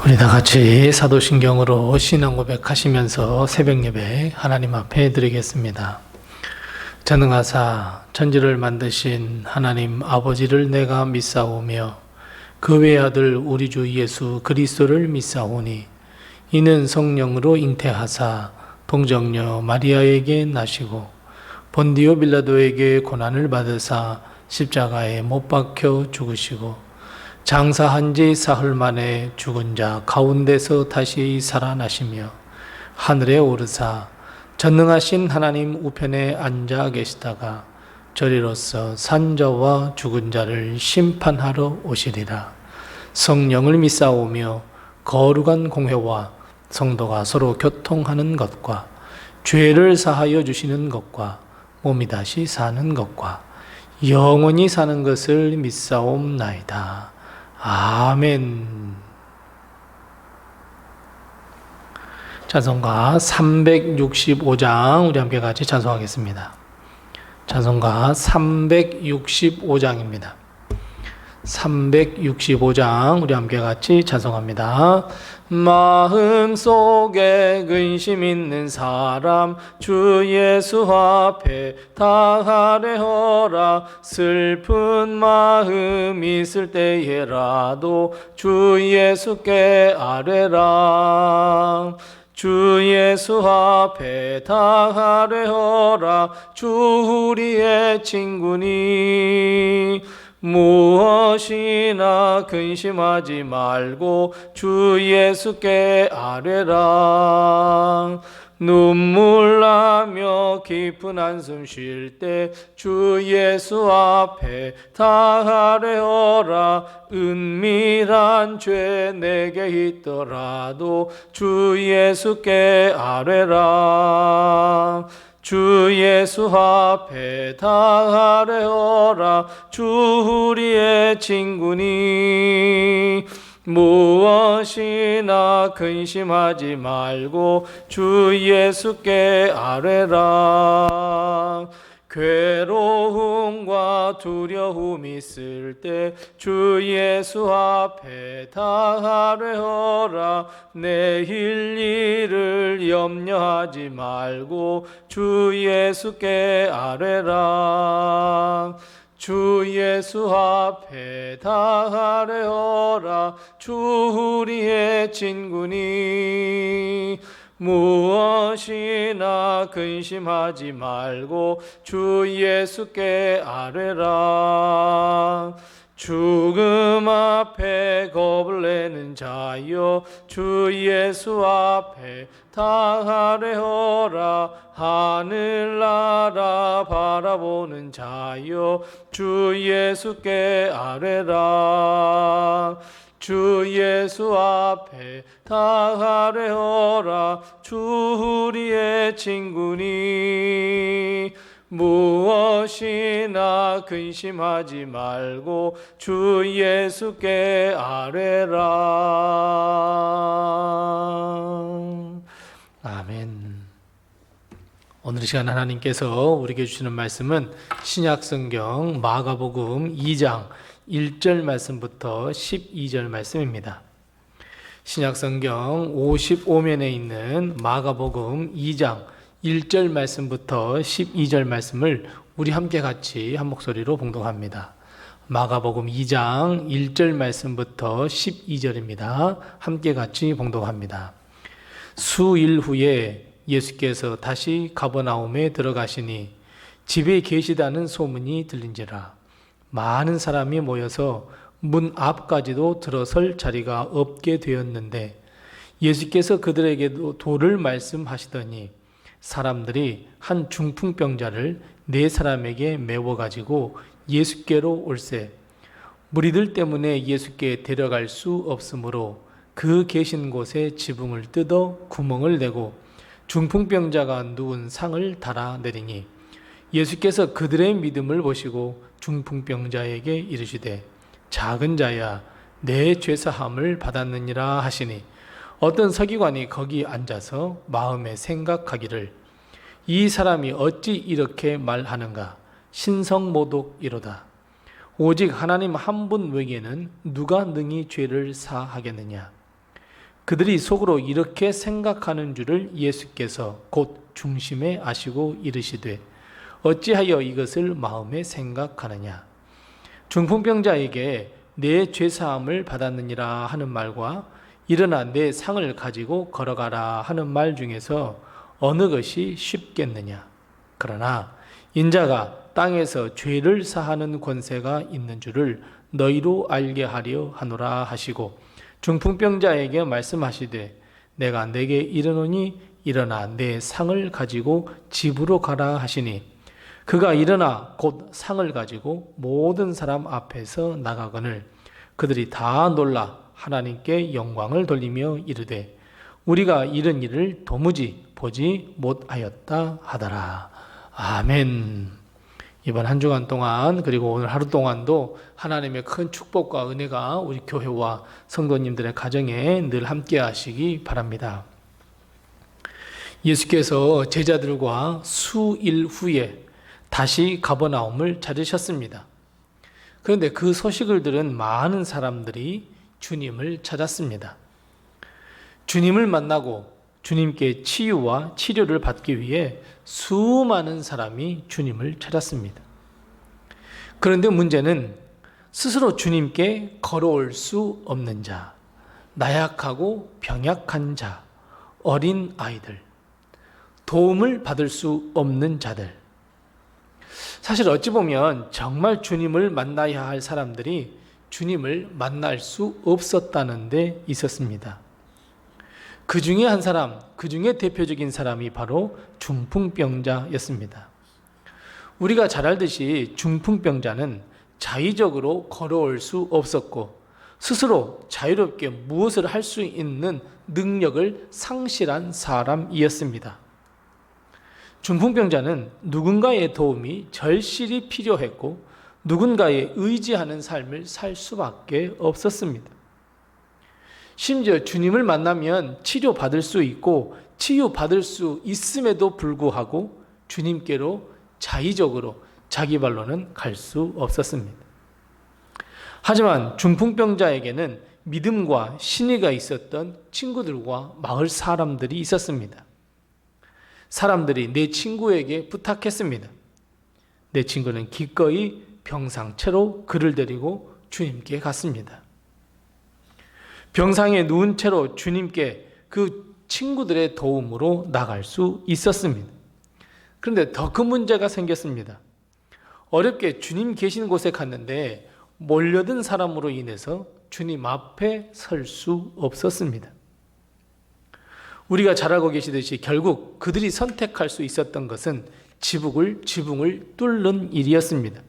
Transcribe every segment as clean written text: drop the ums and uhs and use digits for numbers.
우리 다 같이 사도신경으로 신앙 고백하시면서 새벽 예배 하나님 앞에 드리겠습니다. 전능하사 천지를 만드신 하나님 아버지를 내가 믿사오며 그 외아들 우리 주 예수 그리스도를 믿사오니 이는 성령으로 잉태하사 동정녀 마리아에게 나시고 본디오 빌라도에게 고난을 받으사 십자가에 못 박혀 죽으시고 장사한 지 사흘 만에 죽은 자 가운데서 다시 살아나시며 하늘에 오르사 전능하신 하나님 우편에 앉아 계시다가 저리로서 산자와 죽은 자를 심판하러 오시리라. 성령을 믿사오며 거룩한 공회와 성도가 서로 교통하는 것과 죄를 사하여 주시는 것과 몸이 다시 사는 것과 영원히 사는 것을 믿사옵나이다. 아멘. 찬송가 365장 우리 함께 같이 찬송하겠습니다. 찬송가 365장입니다. 365장 우리 함께 같이 찬송합니다. 마음속에 근심 있는 사람 주 예수 앞에 다 아뢰어라. 슬픈 마음 있을 때에라도 주 예수께 아뢰라. 주 예수 앞에 다 아뢰어라. 주 우리의 친구니 무엇이나 근심하지 말고 주 예수께 아뢰라. 눈물 나며 깊은 한숨 쉴 때 주 예수 앞에 다 아뢰어라. 은밀한 죄 내게 있더라도 주 예수께 아뢰라. 주 예수 앞에 다 아뢰어라. 주 우리의 친구니 무엇이나 근심하지 말고 주 예수께 아뢰라. 괴로움과 두려움 있을 때 주 예수 앞에 다 아뢰어라. 내일 일을 염려하지 말고 주 예수께 아뢰라. 주 예수 앞에 다 아뢰어라. 주 우리의 친구니 무엇이나 근심하지 말고 주 예수께 아뢰라. 죽음 앞에 겁을 내는 자여 주 예수 앞에 다 아뢰어라. 하늘나라 바라보는 자여 주 예수께 아뢰라. 주 예수 앞에 다 아뢰어라. 주 우리의 친구니 무엇이나 근심하지 말고 주 예수께 아뢰라. 아멘. 오늘 이 시간 하나님께서 우리에게 주시는 말씀은 신약성경 마가복음 2장 1절 말씀부터 12절 말씀입니다. 신약성경 55면에 있는 마가복음 2장 1절 말씀부터 12절 말씀을 우리 함께 같이 한 목소리로 봉독합니다. 마가복음 2장 1절 말씀부터 12절입니다. 함께 같이 봉독합니다. 수일 후에 예수께서 다시 가버나움에 들어가시니 집에 계시다는 소문이 들린지라. 많은 사람이 모여서 문 앞까지도 들어설 자리가 없게 되었는데 예수께서 그들에게도 도를 말씀하시더니 사람들이 한 중풍병자를 4사람에게 메워가지고 예수께로 올세 무리들 때문에 예수께 데려갈 수 없으므로 그 계신 곳에 지붕을 뜯어 구멍을 내고 중풍병자가 누운 상을 달아내리니 예수께서 그들의 믿음을 보시고 중풍병자에게 이르시되 작은 자야 내 죄사함을 받았느니라 하시니 어떤 서기관이 거기 앉아서 마음에 생각하기를 이 사람이 어찌 이렇게 말하는가 신성모독이로다. 오직 하나님 한 분 외에는 누가 능히 죄를 사하겠느냐. 그들이 속으로 이렇게 생각하는 줄을 예수께서 곧 중심에 아시고 이르시되 어찌하여 이것을 마음에 생각하느냐. 중풍병자에게 내 죄사함을 받았느니라 하는 말과 일어나 내 상을 가지고 걸어가라 하는 말 중에서 어느 것이 쉽겠느냐. 그러나 인자가 땅에서 죄를 사하는 권세가 있는 줄을 너희로 알게 하려 하노라 하시고 중풍병자에게 말씀하시되 내가 내게 이르노니 일어나 내 상을 가지고 집으로 가라 하시니 그가 일어나 곧 상을 가지고 모든 사람 앞에서 나가거늘 그들이 다 놀라 하나님께 영광을 돌리며 이르되 우리가 이런 일을 도무지 보지 못하였다 하더라. 아멘. 이번 한 주간 동안 그리고 오늘 하루 동안도 하나님의 큰 축복과 은혜가 우리 교회와 성도님들의 가정에 늘 함께 하시기 바랍니다. 예수께서 제자들과 수일 후에 다시 가버나움을 찾으셨습니다. 그런데 그 소식을 들은 많은 사람들이 주님을 찾았습니다. 주님을 만나고 주님께 치유와 치료를 받기 위해 수많은 사람이 주님을 찾았습니다. 그런데 문제는 스스로 주님께 걸어올 수 없는 자, 나약하고 병약한 자, 어린 아이들, 도움을 받을 수 없는 자들. 사실 어찌 보면 정말 주님을 만나야 할 사람들이 주님을 만날 수 없었다는 데 있었습니다. 그 중에 한 사람, 그 중에 대표적인 사람이 바로 중풍병자였습니다. 우리가 잘 알듯이 중풍병자는 자의적으로 걸어올 수 없었고 스스로 자유롭게 무엇을 할 수 있는 능력을 상실한 사람이었습니다. 중풍병자는 누군가의 도움이 절실히 필요했고 누군가에 의지하는 삶을 살 수밖에 없었습니다. 심지어 주님을 만나면 치료받을 수 있고 치유받을 수 있음에도 불구하고 주님께로 자의적으로 자기 발로는 갈 수 없었습니다. 하지만 중풍병자에게는 믿음과 신의가 있었던 친구들과 마을 사람들이 있었습니다. 사람들이 내 친구에게 부탁했습니다. 내 친구는 기꺼이 병상채로 그를 데리고 주님께 갔습니다. 병상에 누운 채로 주님께 그 친구들의 도움으로 나갈 수 있었습니다. 그런데 더 큰 문제가 생겼습니다. 어렵게 주님 계신 곳에 갔는데 몰려든 사람으로 인해서 주님 앞에 설 수 없었습니다. 우리가 잘 알고 계시듯이 결국 그들이 선택할 수 있었던 것은 지붕을 뚫는 일이었습니다.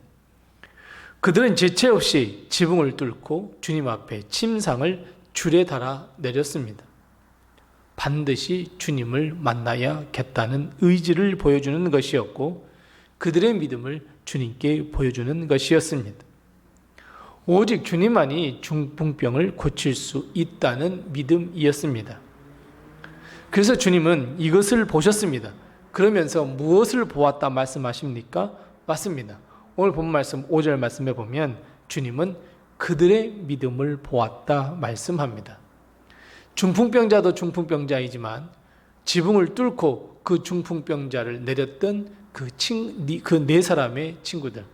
그들은 지체 없이 지붕을 뚫고 주님 앞에 침상을 줄에 달아 내렸습니다. 반드시 주님을 만나야겠다는 의지를 보여주는 것이었고 그들의 믿음을 주님께 보여주는 것이었습니다. 오직 주님만이 중풍병을 고칠 수 있다는 믿음이었습니다. 그래서 주님은 이것을 보셨습니다. 그러면서 무엇을 보았다 말씀하십니까? 맞습니다. 오늘 본 말씀 5절 말씀에 보면 주님은 그들의 믿음을 보았다 말씀합니다. 중풍병자도 중풍병자이지만 지붕을 뚫고 그 중풍병자를 내렸던 그 네 사람의 친구들,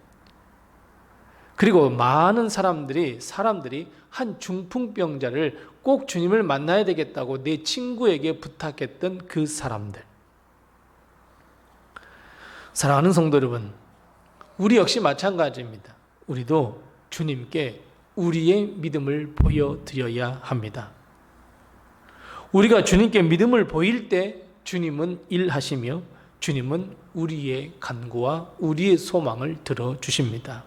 그리고 많은 사람들이 한 중풍병자를 꼭 주님을 만나야 되겠다고 내 친구에게 부탁했던 그 사람들. 사랑하는 성도 여러분, 우리 역시 마찬가지입니다. 우리도 주님께 우리의 믿음을 보여드려야 합니다. 우리가 주님께 믿음을 보일 때 주님은 일하시며 주님은 우리의 간구와 우리의 소망을 들어주십니다.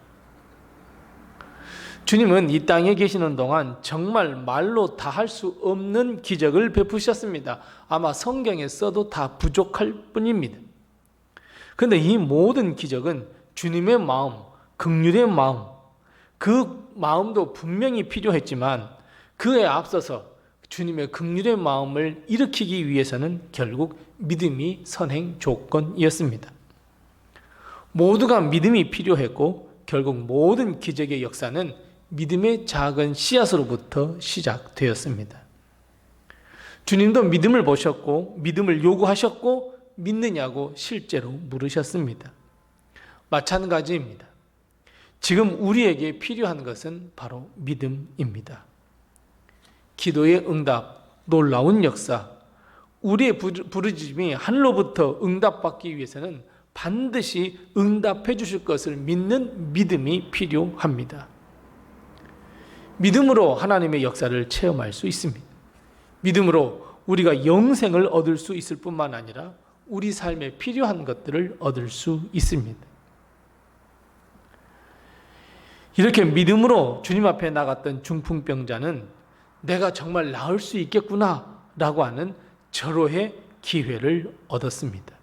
주님은 이 땅에 계시는 동안 정말 말로 다 할 수 없는 기적을 베푸셨습니다. 아마 성경에 써도 다 부족할 뿐입니다. 그런데 이 모든 기적은 주님의 마음, 긍휼의 마음, 그 마음도 분명히 필요했지만 그에 앞서서 주님의 긍휼의 마음을 일으키기 위해서는 결국 믿음이 선행 조건이었습니다. 모두가 믿음이 필요했고 결국 모든 기적의 역사는 믿음의 작은 씨앗으로부터 시작되었습니다. 주님도 믿음을 보셨고 믿음을 요구하셨고 믿느냐고 실제로 물으셨습니다. 마찬가지입니다. 지금 우리에게 필요한 것은 바로 믿음입니다. 기도의 응답, 놀라운 역사, 우리의 부르짖음이 하늘로부터 응답받기 위해서는 반드시 응답해 주실 것을 믿는 믿음이 필요합니다. 믿음으로 하나님의 역사를 체험할 수 있습니다. 믿음으로 우리가 영생을 얻을 수 있을 뿐만 아니라 우리 삶에 필요한 것들을 얻을 수 있습니다. 이렇게 믿음으로 주님 앞에 나갔던 중풍병자는 내가 정말 나을 수 있겠구나 라고 하는 절호의 기회를 얻었습니다.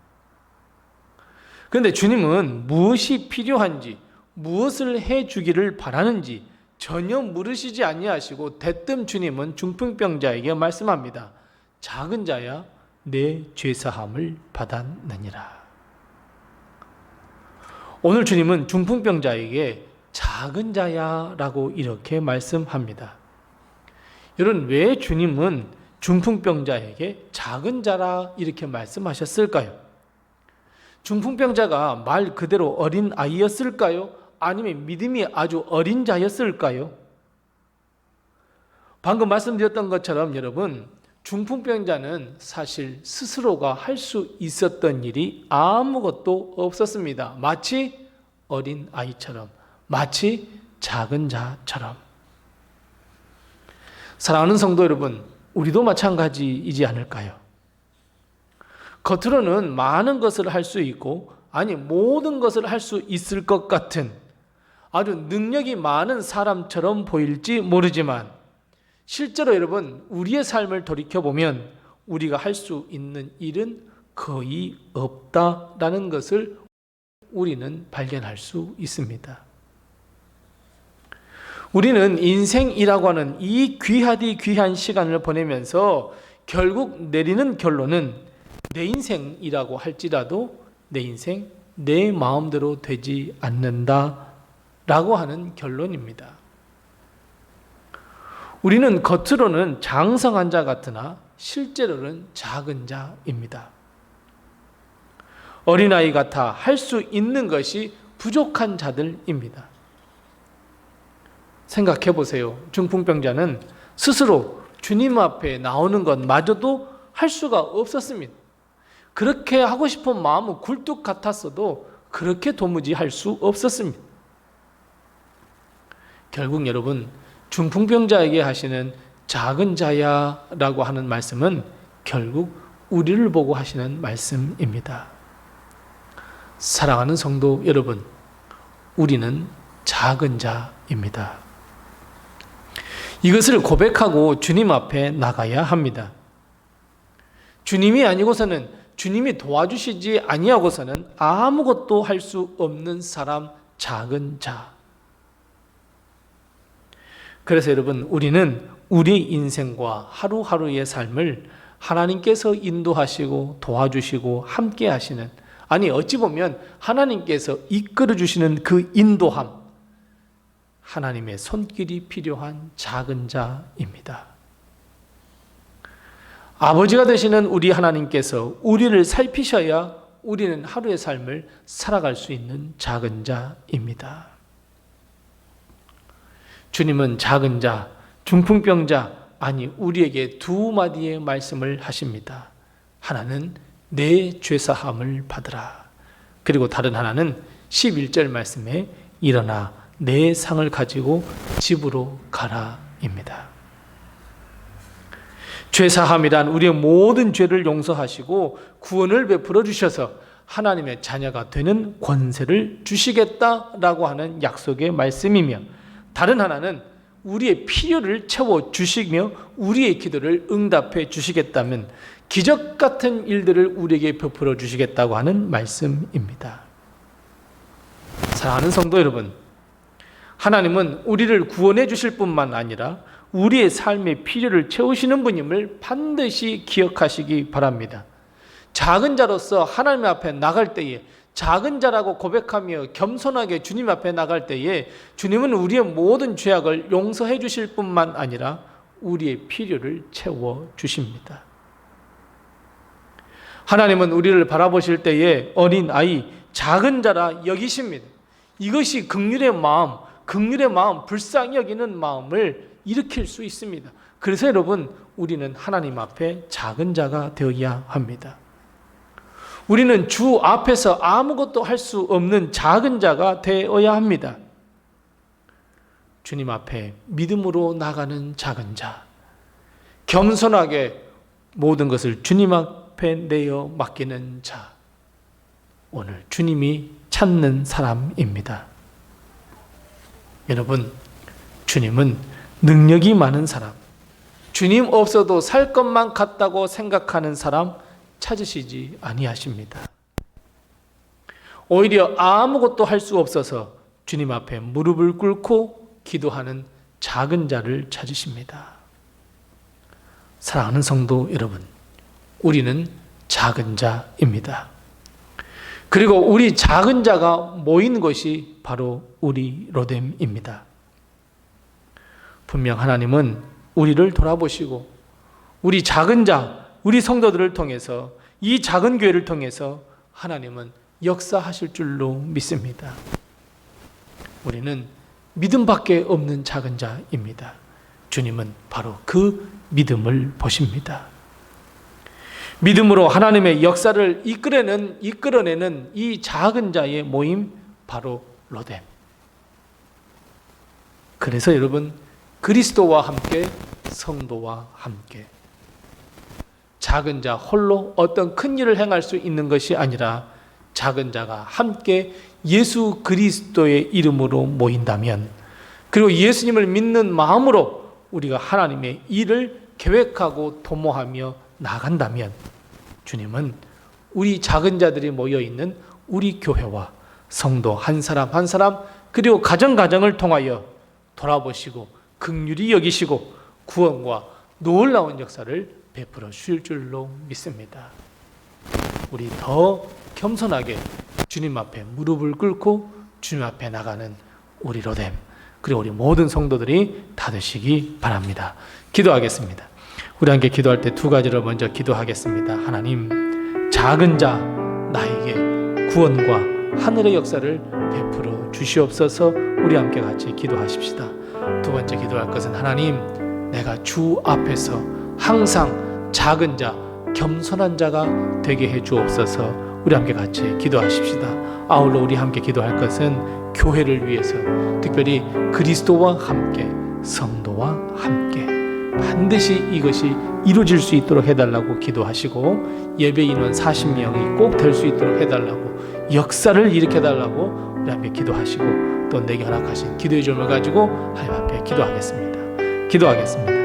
그런데 주님은 무엇이 필요한지, 무엇을 해주기를 바라는지 전혀 물으시지 아니하시고 대뜸 주님은 중풍병자에게 말씀합니다. 작은 자야 내 죄사함을 받았느니라. 오늘 주님은 중풍병자에게 작은 자야 라고 이렇게 말씀합니다. 여러분, 왜 주님은 중풍병자에게 작은 자라 이렇게 말씀하셨을까요? 중풍병자가 말 그대로 어린 아이였을까요? 아니면 믿음이 아주 어린 자였을까요? 방금 말씀드렸던 것처럼 여러분, 중풍병자는 사실 스스로가 할 수 있었던 일이 아무것도 없었습니다. 마치 어린 아이처럼, 마치 작은 자처럼. 사랑하는 성도 여러분, 우리도 마찬가지이지 않을까요? 겉으로는 많은 것을 할 수 있고, 아니 모든 것을 할 수 있을 것 같은 아주 능력이 많은 사람처럼 보일지 모르지만 실제로 여러분, 우리의 삶을 돌이켜보면 우리가 할 수 있는 일은 거의 없다라는 것을 우리는 발견할 수 있습니다. 우리는 인생이라고 하는 이 귀하디 귀한 시간을 보내면서 결국 내리는 결론은 내 인생이라고 할지라도 내 인생, 내 마음대로 되지 않는다라고 하는 결론입니다. 우리는 겉으로는 장성한 자 같으나 실제로는 작은 자입니다. 어린아이 같아 할 수 있는 것이 부족한 자들입니다. 생각해 보세요. 중풍병자는 스스로 주님 앞에 나오는 것마저도 할 수가 없었습니다. 그렇게 하고 싶은 마음은 굴뚝 같았어도 그렇게 도무지 할 수 없었습니다. 결국 여러분, 중풍병자에게 하시는 작은 자야 라고 하는 말씀은 결국 우리를 보고 하시는 말씀입니다. 사랑하는 성도 여러분, 우리는 작은 자입니다. 이것을 고백하고 주님 앞에 나가야 합니다. 주님이 아니고서는, 주님이 도와주시지 아니하고서는 아무것도 할 수 없는 사람, 작은 자. 그래서 여러분, 우리는 우리 인생과 하루하루의 삶을 하나님께서 인도하시고 도와주시고 함께 하시는, 아니 어찌 보면 하나님께서 이끌어 주시는 그 인도함, 하나님의 손길이 필요한 작은 자입니다. 아버지가 되시는 우리 하나님께서 우리를 살피셔야 우리는 하루의 삶을 살아갈 수 있는 작은 자입니다. 주님은 작은 자, 중풍병자, 아니 우리에게 두 마디의 말씀을 하십니다. 하나는 내 죄사함을 받으라. 그리고 다른 하나는 11절 말씀에 일어나 내 상을 가지고 집으로 가라입니다. 죄사함이란 우리의 모든 죄를 용서하시고 구원을 베풀어 주셔서 하나님의 자녀가 되는 권세를 주시겠다라고 하는 약속의 말씀이며, 다른 하나는 우리의 필요를 채워 주시며 우리의 기도를 응답해 주시겠다면 기적 같은 일들을 우리에게 베풀어 주시겠다고 하는 말씀입니다. 사랑하는 성도 여러분, 하나님은 우리를 구원해 주실 뿐만 아니라 우리의 삶의 필요를 채우시는 분임을 반드시 기억하시기 바랍니다. 작은 자로서 하나님 앞에 나갈 때에, 작은 자라고 고백하며 겸손하게 주님 앞에 나갈 때에 주님은 우리의 모든 죄악을 용서해 주실 뿐만 아니라 우리의 필요를 채워 주십니다. 하나님은 우리를 바라보실 때에 어린 아이, 작은 자라 여기십니다. 이것이 긍휼의 마음, 불쌍히 여기는 마음을 일으킬 수 있습니다. 그래서 여러분, 우리는 하나님 앞에 작은 자가 되어야 합니다. 우리는 주 앞에서 아무것도 할 수 없는 작은 자가 되어야 합니다. 주님 앞에 믿음으로 나가는 작은 자, 겸손하게 모든 것을 주님 앞에 내어 맡기는 자, 오늘 주님이 찾는 사람입니다. 여러분, 주님은 능력이 많은 사람, 주님 없어도 살 것만 같다고 생각하는 사람 찾으시지 아니하십니다. 오히려 아무것도 할 수 없어서 주님 앞에 무릎을 꿇고 기도하는 작은 자를 찾으십니다. 사랑하는 성도 여러분, 우리는 작은 자입니다. 그리고 우리 작은 자가 모인 것이 바로 우리 로뎀입니다. 분명 하나님은 우리를 돌아보시고 우리 작은 자, 우리 성도들을 통해서, 이 작은 교회를 통해서 하나님은 역사하실 줄로 믿습니다. 우리는 믿음밖에 없는 작은 자입니다. 주님은 바로 그 믿음을 보십니다. 믿음으로 하나님의 역사를 이끌어내는 이 작은 자의 모임, 바로 로뎀. 그래서 여러분, 그리스도와 함께, 성도와 함께, 작은 자 홀로 어떤 큰 일을 행할 수 있는 것이 아니라 작은 자가 함께 예수 그리스도의 이름으로 모인다면, 그리고 예수님을 믿는 마음으로 우리가 하나님의 일을 계획하고 도모하며 나간다면, 주님은 우리 작은 자들이 모여있는 우리 교회와 성도 한 사람 한 사람, 그리고 가정을 통하여 돌아보시고 긍휼히 여기시고 구원과 놀라운 역사를 베풀어 주실 줄로 믿습니다. 우리 더 겸손하게 주님 앞에 무릎을 꿇고 주님 앞에 나가는 우리 로뎀, 그리고 우리 모든 성도들이 다 되시기 바랍니다. 기도하겠습니다. 우리 함께 기도할 때 두 가지를 먼저 기도하겠습니다. 하나님, 작은 자 나에게 구원과 하늘의 역사를 베풀어 주시옵소서. 우리 함께 같이 기도하십시다. 두 번째 기도할 것은, 하나님, 내가 주 앞에서 항상 작은 자, 겸손한 자가 되게 해 주옵소서. 우리 함께 같이 기도하십시다. 아울러 우리 함께 기도할 것은 교회를 위해서, 특별히 그리스도와 함께, 성도와 함께 반드시 이것이 이루어질 수 있도록 해달라고 기도하시고, 예배 인원 40명이 꼭 될 수 있도록 해달라고, 역사를 일으켜달라고 우리 앞에 기도하시고, 또 내게 허락하신 기도의 점을 가지고 하나님 앞에 기도하겠습니다.